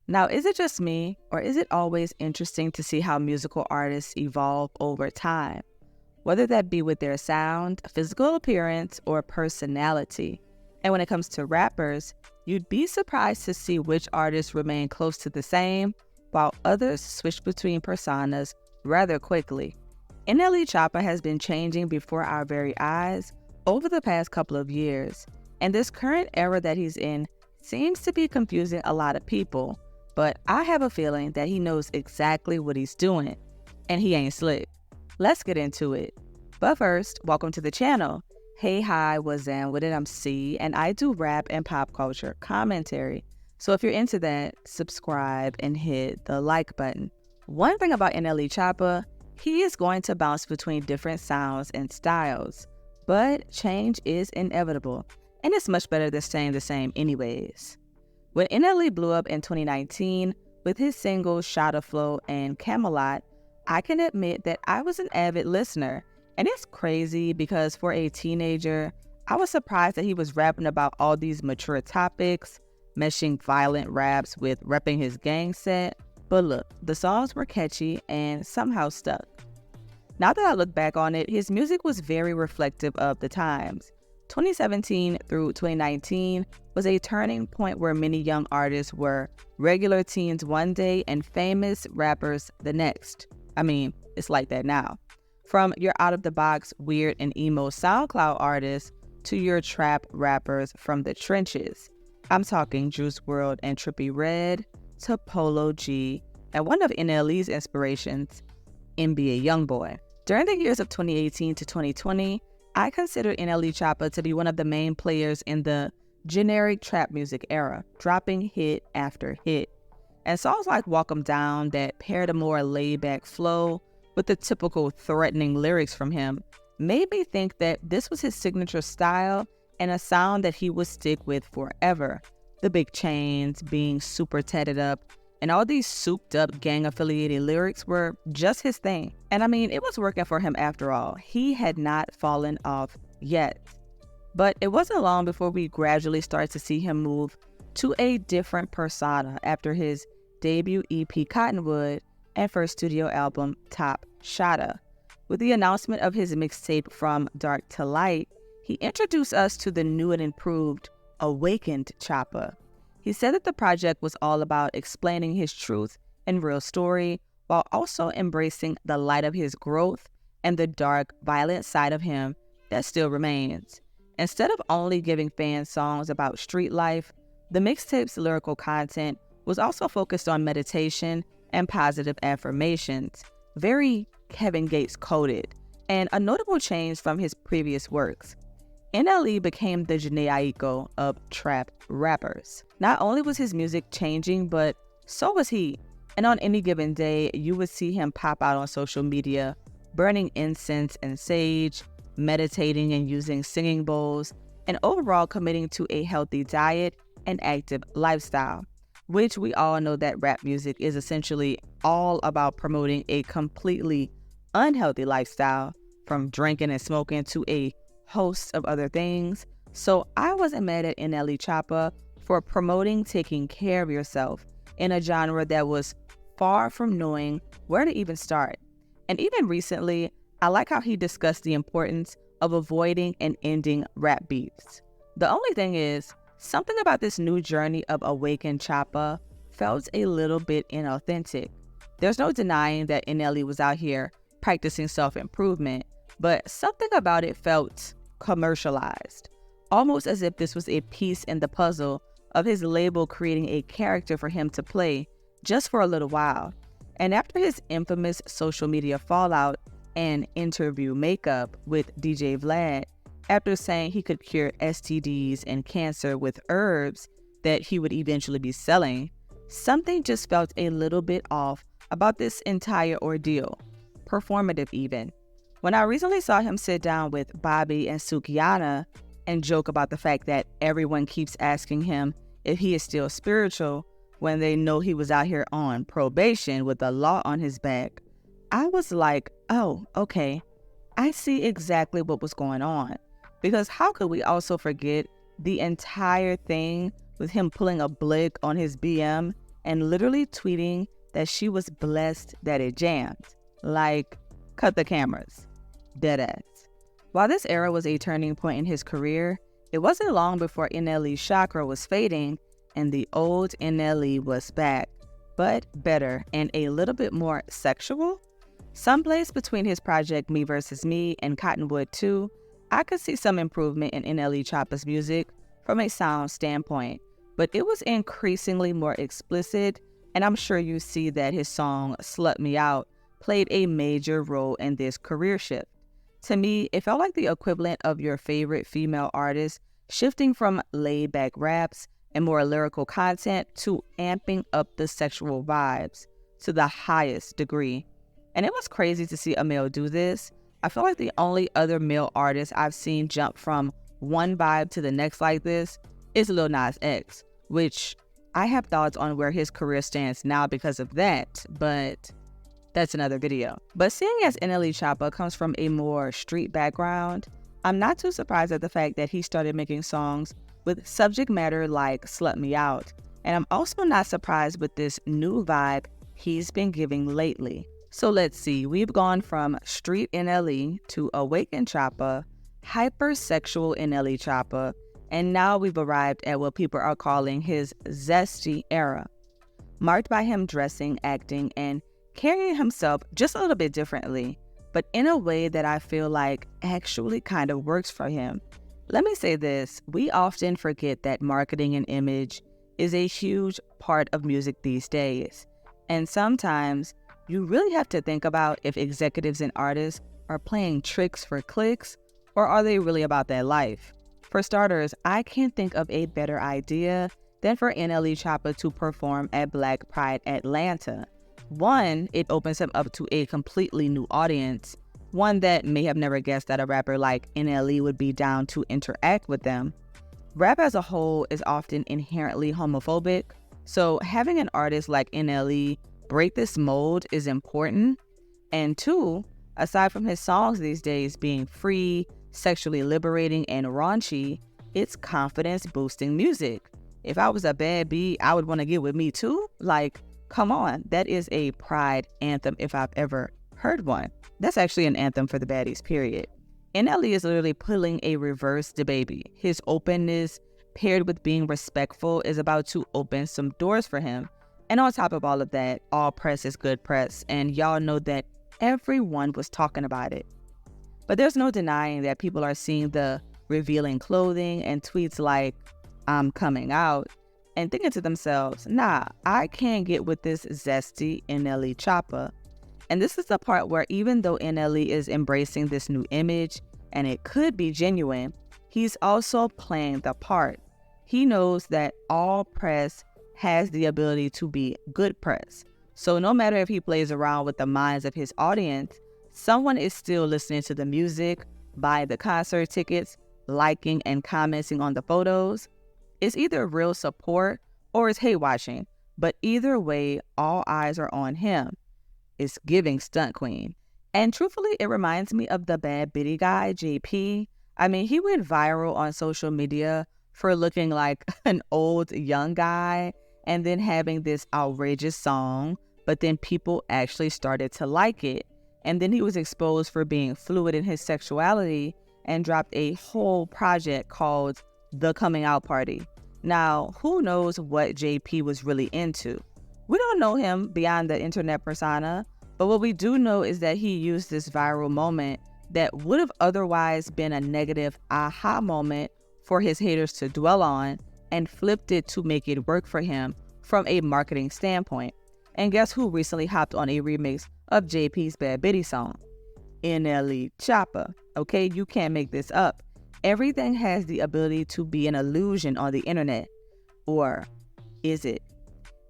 Now, is it just me, or is it always interesting to see how musical artists evolve over time, whether that be with their sound, physical appearance, or personality? And when it comes to rappers, you'd be surprised to see which artists remain close to the same, while others switch between personas rather quickly. NLE Choppa has been changing before our very eyes over the past couple of years, and this current era that he's in seems to be confusing a lot of people, but I have a feeling that he knows exactly what he's doing, and he ain't slick. Let's get into it. But first, welcome to the channel. Hey, hi, what's up with it? I'm C, and I do rap and pop culture commentary. So if you're into that, subscribe and hit the like button. One thing about NLE Choppa, he is going to bounce between different sounds and styles, but change is inevitable, and it's much better than staying the same anyways. When NLE blew up in 2019 with his singles Shotta Flow and Camelot, I can admit that I was an avid listener, and it's crazy because for a teenager, I was surprised that he was rapping about all these mature topics, meshing violent raps with repping his gang set. But look, the songs were catchy and somehow stuck. Now that I look back on it, his music was very reflective of the times. 2017 through 2019 was a turning point where many young artists were regular teens one day and famous rappers the next. I mean, it's like that now. From your out-of-the-box, weird and emo SoundCloud artists to your trap rappers from the trenches. I'm talking Juice WRLD and Trippie Redd to Polo G, and one of NLE's inspirations, NBA Youngboy. During the years of 2018 to 2020, I consider NLE Choppa to be one of the main players in the generic trap music era, dropping hit after hit. And songs like Walk 'Em Down that paired a more laid-back flow with the typical threatening lyrics from him made me think that this was his signature style and a sound that he would stick with forever. The big chains, being super tatted up, and all these souped up gang-affiliated lyrics were just his thing. And I mean, it was working for him after all. He had not fallen off yet. But it wasn't long before we gradually started to see him move to a different persona after his debut EP Cottonwood and first studio album Top Shotta. With the announcement of his mixtape From Dark to Light, he introduced us to the new and improved Awakened Choppa. He said that the project was all about explaining his truth and real story while also embracing the light of his growth and the dark, violent side of him that still remains. Instead of only giving fans songs about street life, the mixtape's lyrical content was also focused on meditation and positive affirmations, very Kevin Gates coded, and a notable change from his previous works. NLE became the Jhené Aiko of trap rappers. Not only was his music changing, but so was he. And on any given day, you would see him pop out on social media, burning incense and sage, meditating and using singing bowls, and overall committing to a healthy diet and active lifestyle, which we all know that rap music is essentially all about promoting a completely unhealthy lifestyle, from drinking and smoking to a host of other things. So I wasn't mad at NLE Choppa for promoting taking care of yourself in a genre that was far from knowing where to even start. And even recently, I like how he discussed the importance of avoiding and ending rap beefs. The only thing is, something about this new journey of Awakened Choppa felt a little bit inauthentic. There's no denying that NLE was out here practicing self-improvement, but something about it felt commercialized, almost as if this was a piece in the puzzle of his label creating a character for him to play just for a little while. And after his infamous social media fallout and interview makeup with DJ Vlad, after saying he could cure STDs and cancer with herbs that he would eventually be selling, something just felt a little bit off about this entire ordeal, performative even. When I recently saw him sit down with Bobby and Sukiana and joke about the fact that everyone keeps asking him if he is still spiritual when they know he was out here on probation with the law on his back, I was like, oh, okay, I see exactly what was going on. Because how could we also forget the entire thing with him pulling a blick on his BM and literally tweeting that she was blessed that it jammed. Like, cut the cameras. Deadass. While this era was a turning point in his career, it wasn't long before NLE's chakra was fading and the old NLE was back, but better and a little bit more sexual. Someplace between his project Me vs. Me and Cottonwood 2, I could see some improvement in NLE Choppa's music from a sound standpoint, but it was increasingly more explicit, and I'm sure you see that his song Slut Me Out played a major role in this career shift. To me, it felt like the equivalent of your favorite female artist shifting from laid-back raps and more lyrical content to amping up the sexual vibes to the highest degree. And it was crazy to see a male do this. I feel like the only other male artist I've seen jump from one vibe to the next like this is Lil Nas X, which I have thoughts on where his career stands now because of that, but that's another video. But seeing as NLE Choppa comes from a more street background, I'm not too surprised at the fact that he started making songs with subject matter like Slut Me Out. And I'm also not surprised with this new vibe he's been giving lately. So let's see, we've gone from street NLE to awakened Choppa, hypersexual NLE Choppa, and now we've arrived at what people are calling his zesty era, marked by him dressing, acting, and carrying himself just a little bit differently, but in a way that I feel like actually kind of works for him. Let me say this, we often forget that marketing and image is a huge part of music these days, and sometimes you really have to think about if executives and artists are playing tricks for clicks, or are they really about that life? For starters, I can't think of a better idea than for NLE Choppa to perform at Black Pride Atlanta. One, it opens him up to a completely new audience, one that may have never guessed that a rapper like NLE would be down to interact with them. Rap as a whole is often inherently homophobic, so having an artist like NLE break this mold is important. And two, aside from his songs these days being free, sexually liberating, and raunchy, it's confidence-boosting music. If I was a bad bee, I would want to get with me too. Like, come on, that is a pride anthem if I've ever heard one. That's actually an anthem for the baddies, period. NLE is literally pulling a reverse DaBaby. His openness, paired with being respectful, is about to open some doors for him. And on top of all of that, all press is good press, and y'all know that everyone was talking about it. But there's no denying that people are seeing the revealing clothing and tweets like, "I'm coming out," and thinking to themselves, nah, I can't get with this zesty NLE Choppa. And this is the part where even though NLE is embracing this new image, and it could be genuine, he's also playing the part. He knows that all press has the ability to be good press. So no matter if he plays around with the minds of his audience, someone is still listening to the music, buying the concert tickets, liking and commenting on the photos. It's either real support or it's hate watching, but either way, all eyes are on him. It's giving stunt queen. And truthfully, it reminds me of the bad bitty guy, JP. I mean, he went viral on social media for looking like an old young guy and then having this outrageous song, but then people actually started to like it. And then he was exposed for being fluid in his sexuality and dropped a whole project called The Coming Out Party. Now, who knows what JP was really into? We don't know him beyond the internet persona, but what we do know is that he used this viral moment that would have otherwise been a negative aha moment for his haters to dwell on and flipped it to make it work for him from a marketing standpoint. And guess who recently hopped on a remix of JP's Bad Bitty song? NLE Choppa. Okay, you can't make this up. Everything has the ability to be an illusion on the internet. Or is it?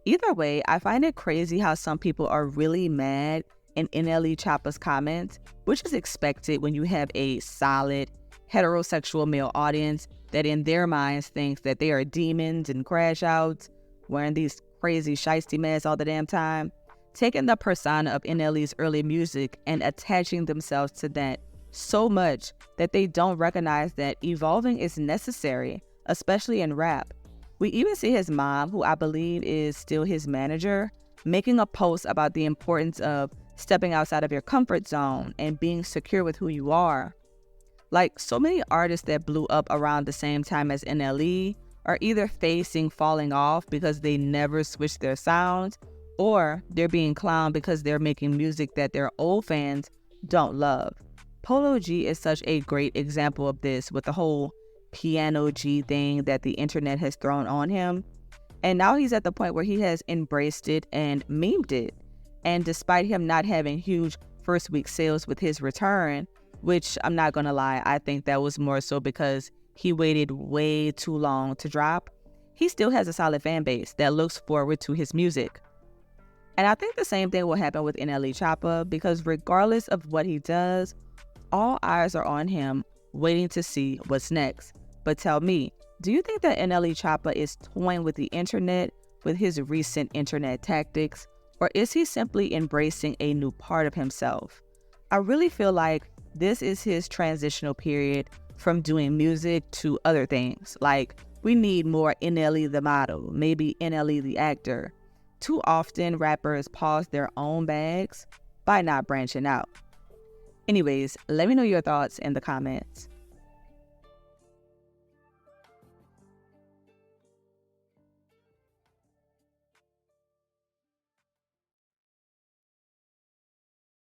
Either way, I find it crazy how some people are really mad in NLE Choppa's comments, which is expected when you have a solid heterosexual male audience that in their minds thinks that they are demons and crash outs, wearing these crazy shiesty masks all the damn time, taking the persona of NLE's early music and attaching themselves to that so much that they don't recognize that evolving is necessary, especially in rap. We even see his mom, who I believe is still his manager, making a post about the importance of stepping outside of your comfort zone and being secure with who you are. Like so many artists that blew up around the same time as NLE are either facing falling off because they never switched their sound, or they're being clowned because they're making music that their old fans don't love. Polo G is such a great example of this, with the whole piano G thing that the internet has thrown on him. And now he's at the point where he has embraced it and memed it. And despite him not having huge first week sales with his return, which I'm not gonna lie, I think that was more so because he waited way too long to drop, he still has a solid fan base that looks forward to his music. And I think the same thing will happen with NLE Choppa, because regardless of what he does, all eyes are on him, waiting to see what's next. But tell me, do you think that NLE Choppa is toying with the internet with his recent internet tactics, or is he simply embracing a new part of himself? I really feel like this is his transitional period from doing music to other things. Like, we need more NLE the model, maybe NLE the actor. Too often, rappers pause their own bags by not branching out. Anyways, let me know your thoughts in the comments.